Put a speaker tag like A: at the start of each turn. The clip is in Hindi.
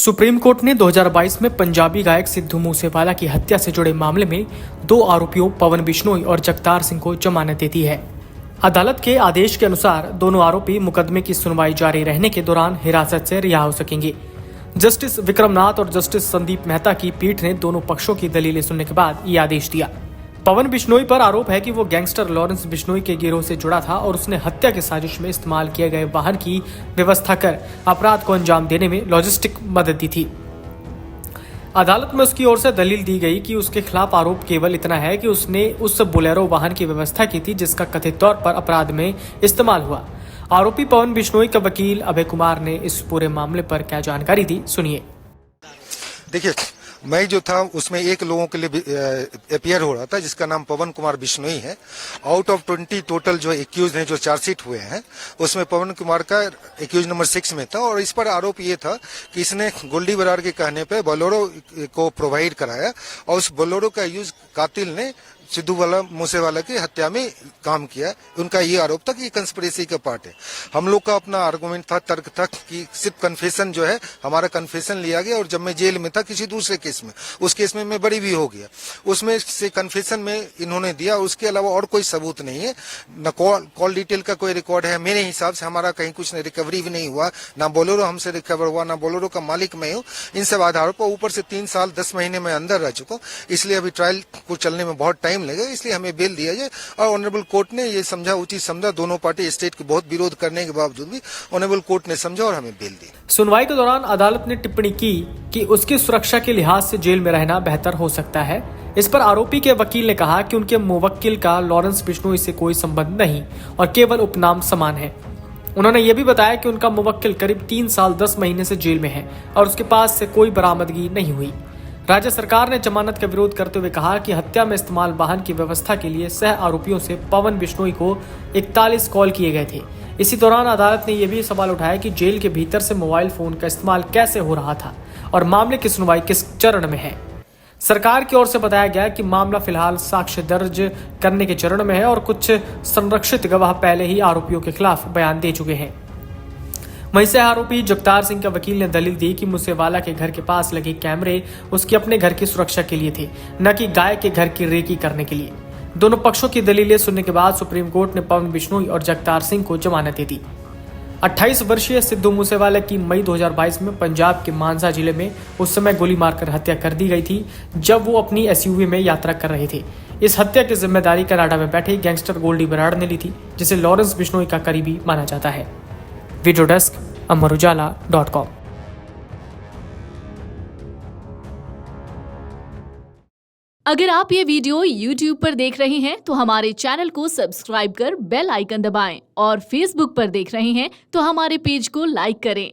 A: सुप्रीम कोर्ट ने 2022 में पंजाबी गायक सिद्धू मूसेवाला की हत्या से जुड़े मामले में 2 आरोपियों पवन बिश्नोई और जगतार सिंह को जमानत दे दी है। अदालत के आदेश के अनुसार दोनों आरोपी मुकदमे की सुनवाई जारी रहने के दौरान हिरासत से रिहा हो सकेंगे। जस्टिस विक्रमनाथ और जस्टिस संदीप मेहता की पीठ ने दोनों पक्षों की दलीलें सुनने के बाद ये आदेश दिया। पवन बिश्नोई पर आरोप है कि वो गैंगस्टर लॉरेंस बिश्नोई के गिरोह से जुड़ा था और उसने हत्या की साजिश में इस्तेमाल किए गए वाहन की व्यवस्था कर अपराध को अंजाम देने में लॉजिस्टिक मदद दी थी। अदालत में उसकी ओर से दलील दी गई कि उसके खिलाफ आरोप केवल इतना है कि उसने उस बोलेरो वाहन की व्यवस्था की थी जिसका कथित तौर पर अपराध में इस्तेमाल हुआ। आरोपी पवन बिश्नोई का वकील अभय कुमार ने इस पूरे मामले पर क्या जानकारी दी, सुनिए।
B: देखिए, मैं जो था उसमें एक लोगों के लिए अपियर हो रहा था जिसका नाम पवन कुमार बिश्नोई है। आउट ऑफ 20 टोटल जो एक्यूज हैं, जो चार्जशीट हुए हैं, उसमें पवन कुमार का एक्यूज नंबर 6 में था और इस पर आरोप ये था कि इसने गोल्डी बराड़ के कहने पे बोलेरो को प्रोवाइड कराया और उस बोलेरो का यूज कातिल ने सिद्धू मूसेवाला की हत्या में काम किया। उनका ये आरोप था कि ये कंस्पिरेसी का पार्ट है। हम लोग का अपना आर्गुमेंट था, तर्क था कि सिर्फ कन्फेशन जो है, हमारा कन्फेशन लिया गया और जब मैं जेल में था किसी दूसरे केस में, उस केस में मैं बरी भी हो गया, उसमें से कन्फेशन में इन्होंने दिया। उसके अलावा और कोई सबूत नहीं है, न कॉल डिटेल का कोई रिकॉर्ड है। मेरे हिसाब से हमारा कहीं कुछ रिकवरी भी नहीं हुआ, ना बोलेरो हमसे रिकवर हुआ, ना बोलेरो का मालिक मैं हूँ। इन सब आधारों पर ऊपर से 3 साल 10 महीने में अंदर रह चुका हूँ, इसलिए अभी ट्रायल को चलने में बहुत टाइम लगेगा, इसलिए हमें बेल दिया जाए। और ऑनरेबल कोर्ट ने ये समझा, उचित समझा, दोनों पार्टी स्टेट के बहुत विरोध करने के बावजूद भी ऑनरेबल कोर्ट ने समझा और हमें बेल दी।
A: सुनवाई के दौरान अदालत ने टिप्पणी की कि उसकी सुरक्षा के लिहाज से जेल में रहना बेहतर हो सकता है। इस पर आरोपी के वकील ने कहा कि उनके मुवक्किल का लॉरेंस बिश्नोई से कोई संबंध नहीं और केवल उपनाम समान है। उन्होंने ये भी बताया कि उनका मुवक्किल करीब 3 साल 10 महीने से जेल में है और उसके पास से कोई बरामदगी नहीं हुई। राज्य सरकार ने जमानत का विरोध करते हुए कहा कि हत्या में इस्तेमाल वाहन की व्यवस्था के लिए सह आरोपियों से पवन बिश्नोई को 41 कॉल किए गए थे। इसी दौरान अदालत ने यह भी सवाल उठाया कि जेल के भीतर से मोबाइल फोन का इस्तेमाल कैसे हो रहा था और मामले की सुनवाई किस चरण में है। सरकार की ओर से बताया गया कि मामला फिलहाल साक्ष्य दर्ज करने के चरण में है और कुछ संरक्षित गवाह पहले ही आरोपियों के खिलाफ बयान दे चुके हैं। वहीं से आरोपी जगतार सिंह के वकील ने दलील दी कि मूसेवाला के घर के पास लगे कैमरे उसके अपने घर की सुरक्षा के लिए थे, न कि गाय के घर की रेकी करने के लिए। दोनों पक्षों की दलीलें सुनने के बाद सुप्रीम कोर्ट ने पवन बिश्नोई और जगतार सिंह को जमानत दे दी। 28 वर्षीय सिद्धू मूसेवाला की मई 2022 में पंजाब के मानसा जिले में उस समय गोली मारकर हत्या कर दी गई थी जब वो अपनी SUV में यात्रा कर रहे थे। इस हत्या की जिम्मेदारी कनाडा में बैठे गैंगस्टर गोल्डी बराड़ ने ली थी, जिसे लॉरेंस बिश्नोई का करीबी माना जाता है। वीडियो डेस्क अमरुजाला.com।
C: अगर आप ये वीडियो YouTube पर देख रहे हैं तो हमारे चैनल को सब्सक्राइब कर बेल आइकन दबाएं और Facebook पर देख रहे हैं तो हमारे पेज को लाइक करें।